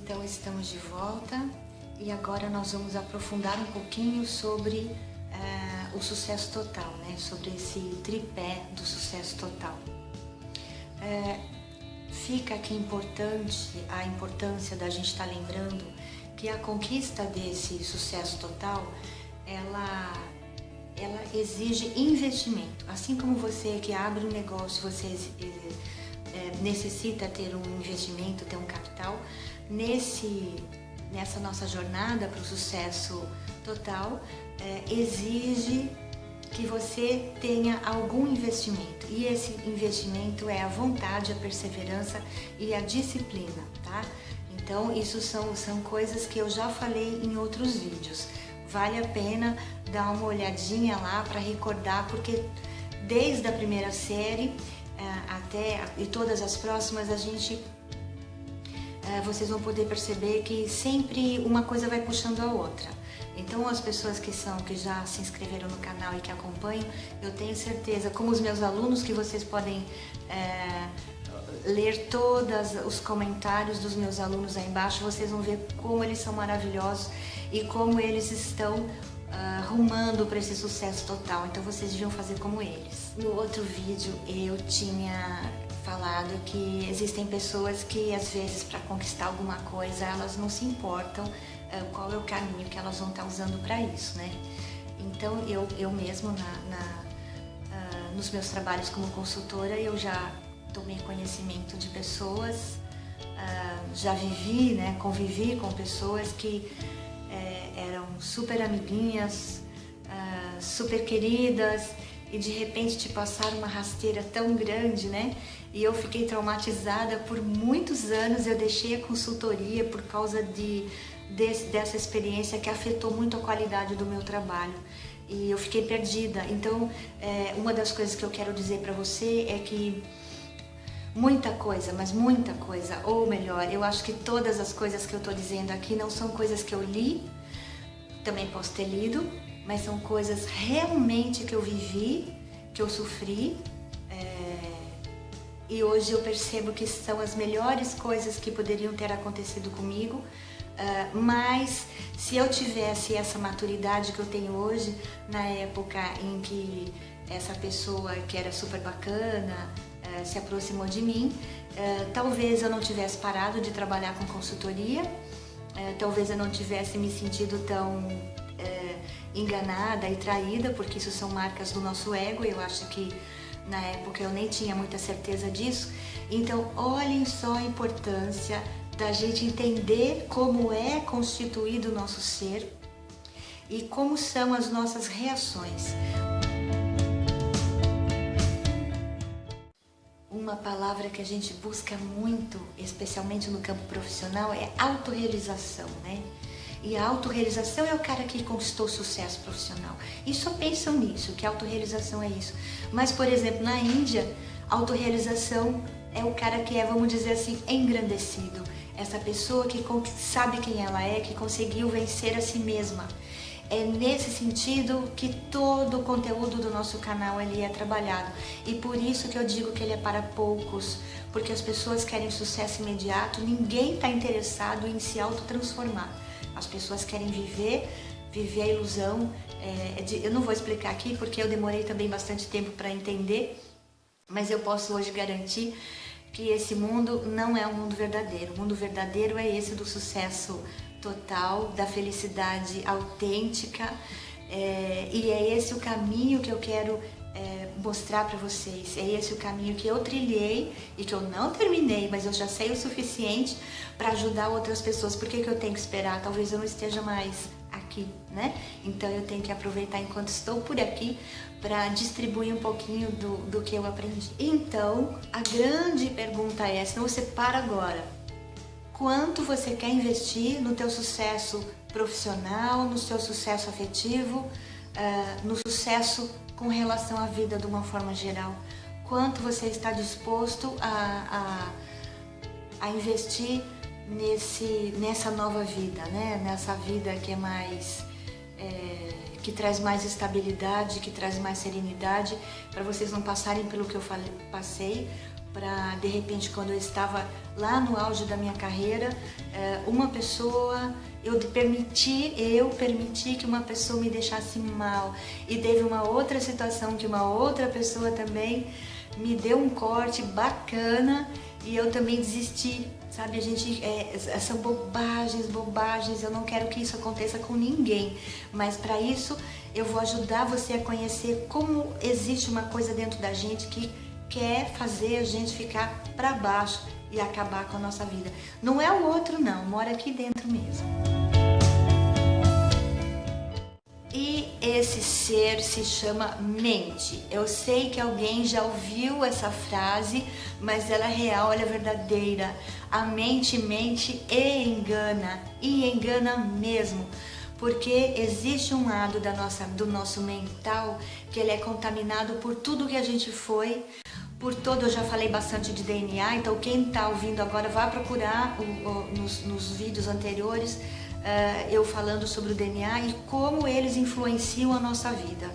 Então estamos de volta e agora nós vamos aprofundar um pouquinho sobre o sucesso total, né? Sobre esse tripé do sucesso total. Fica aqui a importância da gente estar lembrando que a conquista desse sucesso total, ela exige investimento. Assim como você que abre um negócio, você necessita ter um investimento, ter um capital, nessa nossa jornada para o sucesso total, exige que você tenha algum investimento. E esse investimento é a vontade, a perseverança e a disciplina, tá? Então, isso são coisas que eu já falei em outros vídeos. Vale a pena dar uma olhadinha lá para recordar, porque desde a primeira série e todas as próximas, vocês vão poder perceber que sempre uma coisa vai puxando a outra. Então, as pessoas que já se inscreveram no canal e que acompanham, eu tenho certeza, como os meus alunos, que vocês podem ler todos os comentários dos meus alunos aí embaixo, vocês vão ver como eles são maravilhosos e como eles estão rumando para esse sucesso total. Então, vocês deviam fazer como eles. No outro vídeo, eu tinha falado que existem pessoas que, às vezes, para conquistar alguma coisa, elas não se importam qual é o caminho que elas vão estar usando para isso, né? Então, eu mesmo, nos meus trabalhos como consultora, eu já tomei conhecimento de pessoas, já vivi, né, convivi com pessoas que eram super amiguinhas, super queridas, e de repente te passaram uma rasteira tão grande, né? E eu fiquei traumatizada por muitos anos. Eu deixei a consultoria por causa dessa experiência que afetou muito a qualidade do meu trabalho. E eu fiquei perdida. Então, uma das coisas que eu quero dizer para você é que muita coisa, mas muita coisa, ou melhor, eu acho que todas as coisas que eu estou dizendo aqui não são coisas que eu li, também posso ter lido, mas são coisas realmente que eu vivi, que eu sofri, e hoje eu percebo que são as melhores coisas que poderiam ter acontecido comigo, mas se eu tivesse essa maturidade que eu tenho hoje, na época em que essa pessoa que era super bacana se aproximou de mim, talvez eu não tivesse parado de trabalhar com consultoria, talvez eu não tivesse me sentido tão enganada e traída, porque isso são marcas do nosso ego. Eu acho que na época eu nem tinha muita certeza disso. Então, olhem só a importância da gente entender como é constituído o nosso ser e como são as nossas reações. Uma palavra que a gente busca muito, especialmente no campo profissional, é autorrealização, né? E a autorrealização é o cara que conquistou sucesso profissional. E só pensam nisso, que a autorrealização é isso. Mas, por exemplo, na Índia, a autorrealização é o cara que é, vamos dizer assim, engrandecido. Essa pessoa que sabe quem ela é, que conseguiu vencer a si mesma. É nesse sentido que todo o conteúdo do nosso canal ele é trabalhado. E por isso que eu digo que ele é para poucos, porque as pessoas querem sucesso imediato, ninguém está interessado em se autotransformar. As pessoas querem viver a ilusão. Eu não vou explicar aqui porque eu demorei também bastante tempo para entender, mas eu posso hoje garantir que esse mundo não é um mundo verdadeiro. O mundo verdadeiro é esse do sucesso total, da felicidade autêntica, e é esse o caminho que eu quero mostrar para vocês. É esse o caminho que eu trilhei e que eu não terminei, mas eu já sei o suficiente para ajudar outras pessoas. Por que eu tenho que esperar? Talvez eu não esteja mais aqui, né? Então eu tenho que aproveitar enquanto estou por aqui para distribuir um pouquinho do que eu aprendi. Então, a grande pergunta é, se você para agora, quanto você quer investir no teu sucesso profissional, no seu sucesso afetivo, no sucesso com relação à vida de uma forma geral? Quanto você está disposto a investir nessa nova vida, né? Nessa vida que é mais que traz mais estabilidade, que traz mais serenidade, para vocês não passarem pelo que eu passei, para, de repente, quando eu estava lá no auge da minha carreira, uma pessoa, eu permiti que uma pessoa me deixasse mal, e teve uma outra situação que uma outra pessoa também me deu um corte bacana e eu também desisti, sabe? São bobagens, eu não quero que isso aconteça com ninguém, mas para isso eu vou ajudar você a conhecer como existe uma coisa dentro da gente que quer fazer a gente ficar para baixo e acabar com a nossa vida. Não é o outro não, mora aqui dentro mesmo. E esse ser se chama mente. Eu sei que alguém já ouviu essa frase, mas ela é real, ela é verdadeira. A mente mente e engana mesmo. Porque existe um lado do nosso mental que ele é contaminado por tudo que a gente foi, eu já falei bastante de DNA, então quem está ouvindo agora vai procurar nos vídeos anteriores eu falando sobre o DNA e como eles influenciam a nossa vida.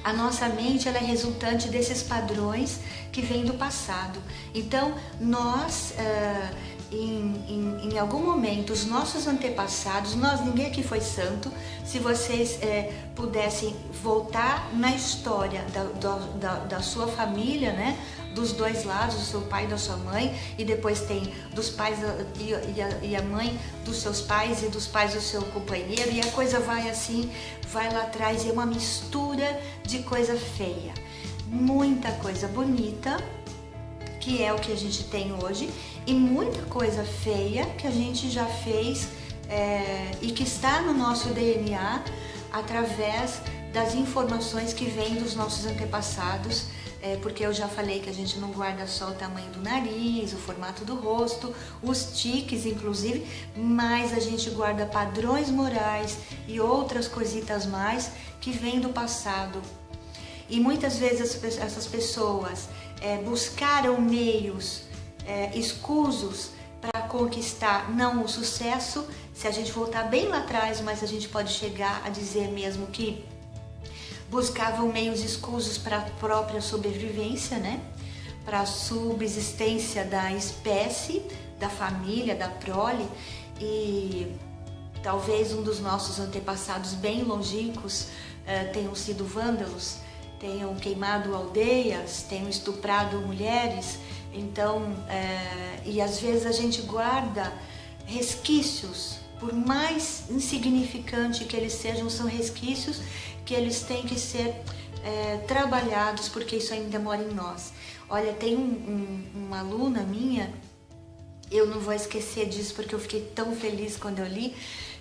A nossa mente ela é resultante desses padrões que vêm do passado. Então nós, em algum momento, os nossos antepassados, ninguém aqui foi santo, se vocês pudessem voltar na história da sua família, né? Dos dois lados, do seu pai e da sua mãe, e depois tem dos pais e a mãe dos seus pais e dos pais do seu companheiro, e a coisa vai assim, vai lá atrás, e é uma mistura de coisa feia, muita coisa bonita, que é o que a gente tem hoje, e muita coisa feia que a gente já fez e que está no nosso DNA através das informações que vêm dos nossos antepassados, porque eu já falei que a gente não guarda só o tamanho do nariz, o formato do rosto, os tiques inclusive, mas a gente guarda padrões morais e outras coisitas mais que vêm do passado. E muitas vezes essas pessoas buscaram meios escusos para conquistar não o sucesso. Se a gente voltar bem lá atrás, mas a gente pode chegar a dizer mesmo que buscavam meios escusos para a própria sobrevivência, né? Para a subsistência da espécie, da família, da prole. E talvez um dos nossos antepassados bem longínquos tenham sido vândalos, tenham queimado aldeias, tenham estuprado mulheres. Então, e às vezes a gente guarda resquícios, por mais insignificante que eles sejam, são resquícios que eles têm que ser trabalhados, porque isso ainda mora em nós. Olha, tem uma aluna minha, eu não vou esquecer disso porque eu fiquei tão feliz quando eu li,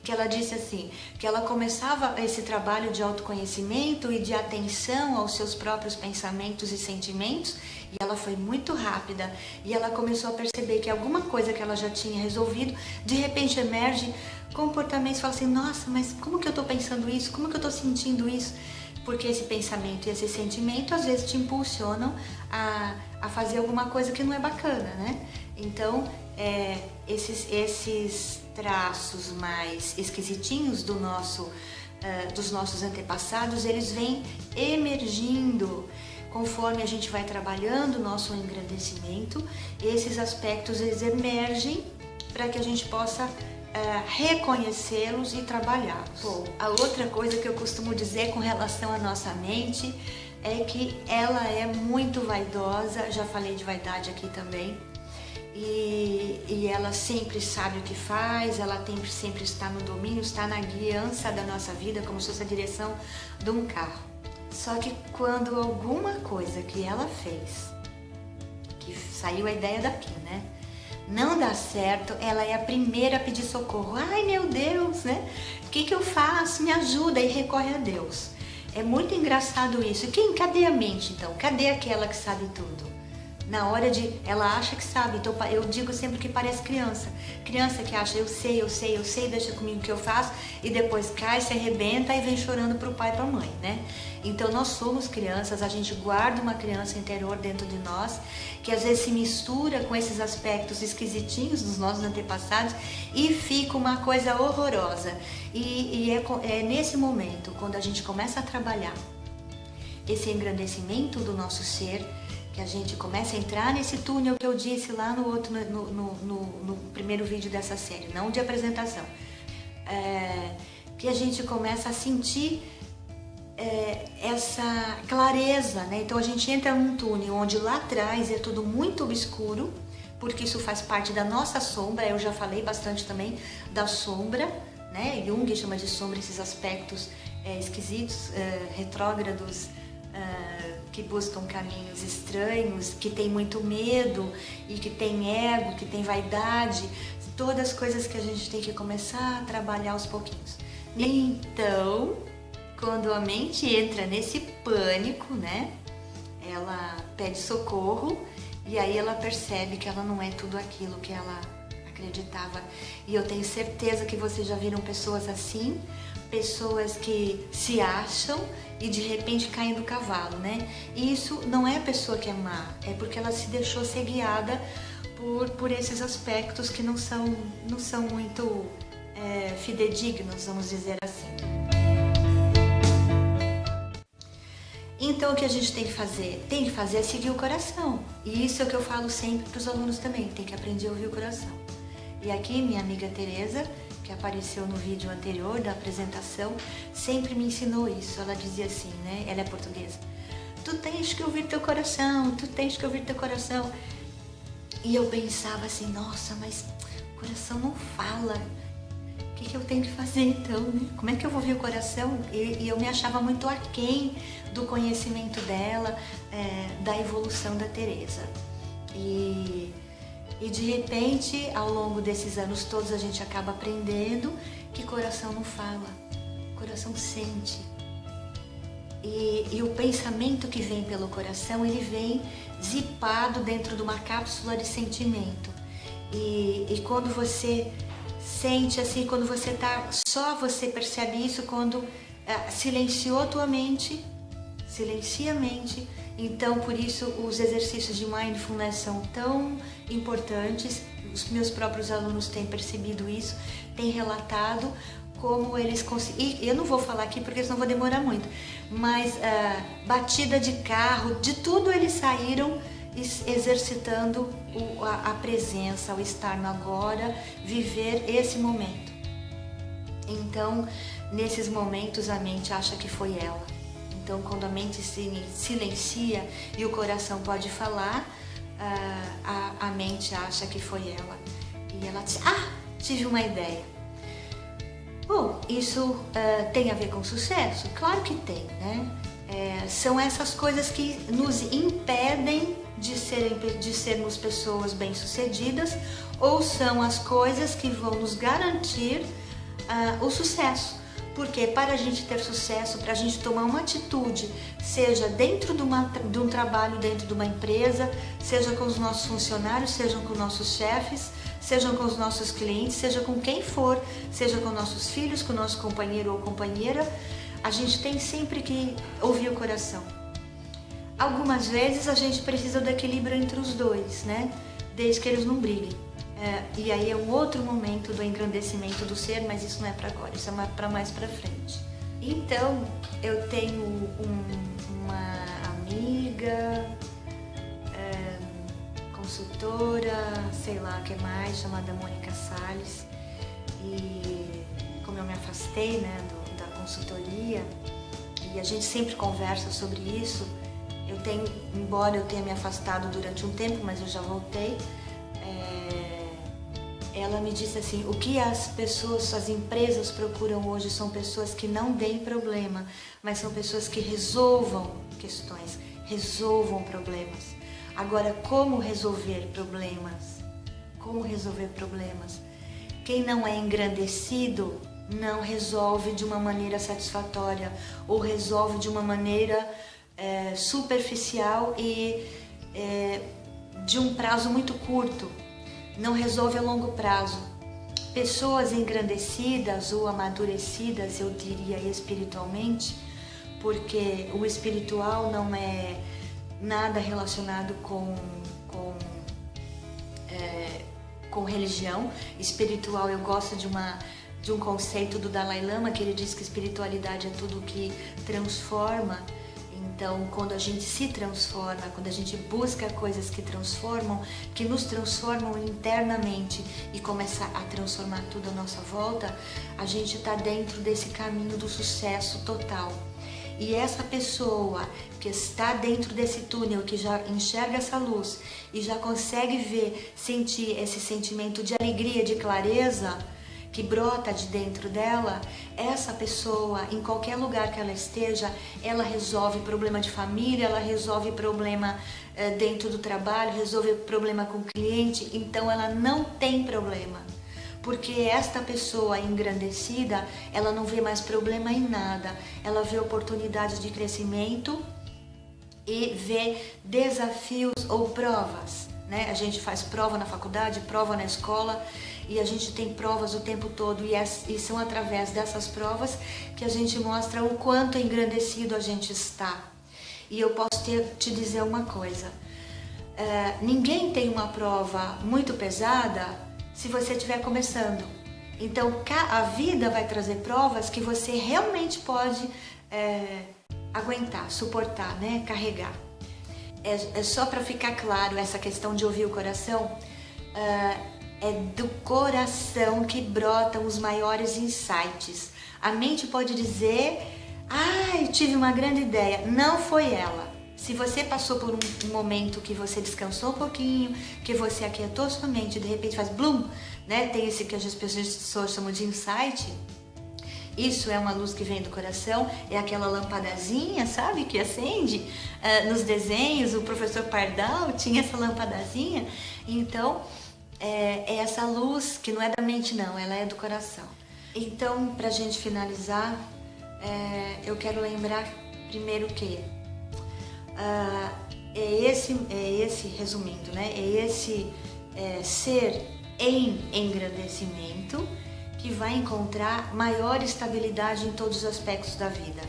que ela disse assim, que ela começava esse trabalho de autoconhecimento e de atenção aos seus próprios pensamentos e sentimentos, e ela foi muito rápida, e ela começou a perceber que alguma coisa que ela já tinha resolvido, de repente emerge comportamentos, fala assim, nossa, mas como que eu tô pensando isso? Como que eu tô sentindo isso? Porque esse pensamento e esse sentimento às vezes te impulsionam a fazer alguma coisa que não é bacana, né? Então, esses traços mais esquisitinhos dos nossos antepassados, eles vêm emergindo conforme a gente vai trabalhando o nosso engrandecimento. Esses aspectos eles emergem para que a gente possa reconhecê-los e trabalhá-los. Bom, a outra coisa que eu costumo dizer com relação à nossa mente é que ela é muito vaidosa, já falei de vaidade aqui também, e ela sempre sabe o que faz, ela sempre está no domínio, está na guiança da nossa vida, como se fosse a direção de um carro. Só que quando alguma coisa que ela fez, que saiu a ideia daqui, né? Não dá certo, ela é a primeira a pedir socorro. Ai, meu Deus, né? O que eu faço? Me ajuda, e recorre a Deus. É muito engraçado isso. Cadê a mente, então? Cadê aquela que sabe tudo? Na hora ela acha que sabe, então eu digo sempre que parece criança. Criança que acha, eu sei, deixa comigo que eu faço, e depois cai, se arrebenta e vem chorando pro pai e pra mãe, né? Então nós somos crianças, a gente guarda uma criança interior dentro de nós, que às vezes se mistura com esses aspectos esquisitinhos dos nossos antepassados e fica uma coisa horrorosa. E é nesse momento, quando a gente começa a trabalhar esse engrandecimento do nosso ser, que a gente começa a entrar nesse túnel que eu disse lá no outro, no primeiro vídeo dessa série, não de apresentação, que a gente começa a sentir essa clareza, né? Então a gente entra num túnel onde lá atrás é tudo muito obscuro, porque isso faz parte da nossa sombra. Eu já falei bastante também da sombra, né? Jung chama de sombra esses aspectos esquisitos, retrógrados, que buscam caminhos estranhos, que tem muito medo e que tem ego, que tem vaidade, todas as coisas que a gente tem que começar a trabalhar aos pouquinhos. Então, quando a mente entra nesse pânico, né, ela pede socorro e aí ela percebe que ela não é tudo aquilo que ela acreditava. E eu tenho certeza que vocês já viram pessoas assim, pessoas que se acham e de repente caem do cavalo, né? E isso não é a pessoa que é má, é porque ela se deixou ser guiada por esses aspectos que não são muito fidedignos, vamos dizer assim. Então o que a gente tem que fazer? Tem que fazer é seguir o coração. E isso é o que eu falo sempre para os alunos também, tem que aprender a ouvir o coração. E aqui minha amiga Tereza, que apareceu no vídeo anterior da apresentação, sempre me ensinou isso. Ela dizia assim, né? Ela é portuguesa. Tu tens que ouvir teu coração, tu tens que ouvir teu coração. E eu pensava assim, nossa, mas o coração não fala. O que eu tenho que fazer então, né? Como é que eu vou ouvir o coração? E eu me achava muito aquém do conhecimento dela, da evolução da Tereza. E de repente, ao longo desses anos todos, a gente acaba aprendendo que coração não fala, coração sente. E o pensamento que vem pelo coração, ele vem zipado dentro de uma cápsula de sentimento. E quando você sente assim, quando você tá, só você percebe isso quando silenciou tua mente, silencia a mente. Então, por isso, os exercícios de mindfulness são tão importantes. Os meus próprios alunos têm percebido isso, têm relatado como eles conseguem. Eu não vou falar aqui porque senão vou demorar muito, mas batida de carro, de tudo eles saíram exercitando a presença, o estar no agora, viver esse momento. Então, nesses momentos, a mente acha que foi ela. Então, quando a mente se silencia e o coração pode falar, a mente acha que foi ela. E ela diz, tive uma ideia. Bom, isso tem a ver com sucesso? Claro que tem, né? São essas coisas que nos impedem de sermos pessoas bem-sucedidas, ou são as coisas que vão nos garantir o sucesso. Porque para a gente ter sucesso, para a gente tomar uma atitude, seja dentro de um trabalho, dentro de uma empresa, seja com os nossos funcionários, seja com nossos chefes, seja com os nossos clientes, seja com quem for, seja com nossos filhos, com o nosso companheiro ou companheira, a gente tem sempre que ouvir o coração. Algumas vezes a gente precisa do equilíbrio entre os dois, né? Desde que eles não briguem. E aí é um outro momento do engrandecimento do ser, mas isso não é para agora, isso é para mais para frente. Então, eu tenho uma amiga, consultora, sei lá o que mais, chamada Mônica Salles. E como eu me afastei, né, da consultoria, e a gente sempre conversa sobre isso, embora eu tenha me afastado durante um tempo, mas eu já voltei, ela me disse assim, o que as empresas procuram hoje são pessoas que não deem problema, mas são pessoas que resolvam questões, resolvam problemas. Agora, como resolver problemas? Como resolver problemas? Quem não é engrandecido não resolve de uma maneira satisfatória ou resolve de uma maneira superficial e de um prazo muito curto. Não resolve a longo prazo. Pessoas engrandecidas ou amadurecidas, eu diria espiritualmente, porque o espiritual não é nada relacionado com religião. Espiritual, eu gosto de um conceito do Dalai Lama, que ele diz que espiritualidade é tudo que transforma. Então, quando a gente se transforma, quando a gente busca coisas que transformam, que nos transformam internamente e começa a transformar tudo à nossa volta, a gente está dentro desse caminho do sucesso total. E essa pessoa que está dentro desse túnel, que já enxerga essa luz e já consegue ver, sentir esse sentimento de alegria, de clareza que brota de dentro dela, essa pessoa, em qualquer lugar que ela esteja, ela resolve problema de família, ela resolve problema dentro do trabalho, resolve problema com o cliente, então ela não tem problema. Porque esta pessoa engrandecida, ela não vê mais problema em nada, ela vê oportunidades de crescimento e vê desafios ou provas, né? A gente faz prova na faculdade, prova na escola e a gente tem provas o tempo todo e são através dessas provas que a gente mostra o quanto engrandecido a gente está. E eu posso te dizer uma coisa, ninguém tem uma prova muito pesada se você estiver começando. Então a vida vai trazer provas que você realmente pode aguentar, suportar, né? Carregar. É só para ficar claro essa questão de ouvir o coração, é do coração que brotam os maiores insights. A mente pode dizer, eu tive uma grande ideia, não foi ela. Se você passou por um momento que você descansou um pouquinho, que você aquietou sua mente e de repente faz blum, né? Tem esse que as pessoas chamam de insight. Isso é uma luz que vem do coração, é aquela lampadazinha, sabe, que acende nos desenhos. O professor Pardal tinha essa lampadazinha. Então, é essa luz que não é da mente não, ela é do coração. Então, pra gente finalizar, eu quero lembrar primeiro que resumindo, né? É esse ser em engrandecimento que vai encontrar maior estabilidade em todos os aspectos da vida.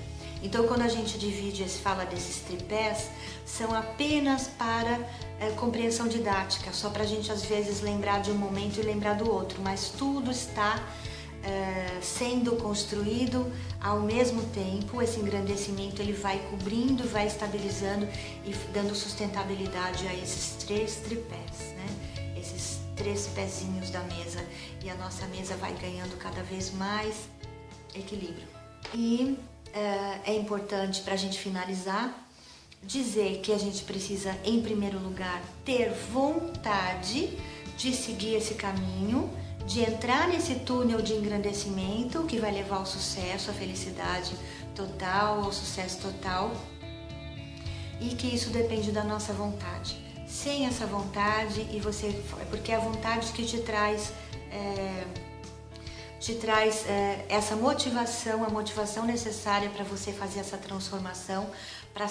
Então, quando a gente fala desses tripés, são apenas para compreensão didática, só para a gente às vezes lembrar de um momento e lembrar do outro, mas tudo está sendo construído ao mesmo tempo. Esse engrandecimento ele vai cobrindo, vai estabilizando e dando sustentabilidade a esses 3 tripés, né? Esses 3 pezinhos da mesa, e a nossa mesa vai ganhando cada vez mais equilíbrio. E é importante, para a gente finalizar, dizer que a gente precisa, em primeiro lugar, ter vontade de seguir esse caminho, de entrar nesse túnel de engrandecimento que vai levar ao sucesso, à felicidade total, ao sucesso total, e que isso depende da nossa vontade. Sem essa vontade, porque é a vontade que te traz essa motivação, a motivação necessária para você fazer essa transformação, para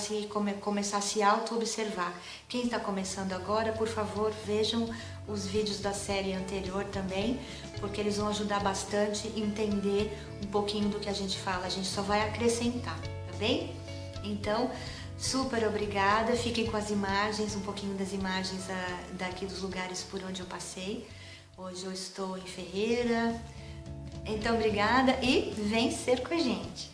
começar a se auto-observar. Quem está começando agora, por favor, vejam os vídeos da série anterior também, porque eles vão ajudar bastante a entender um pouquinho do que a gente fala. A gente só vai acrescentar, tá bem? Então, super obrigada. Fiquem com as imagens, um pouquinho das imagens daqui dos lugares por onde eu passei. Hoje eu estou em Ferreira. Então, obrigada e vem ser com a gente.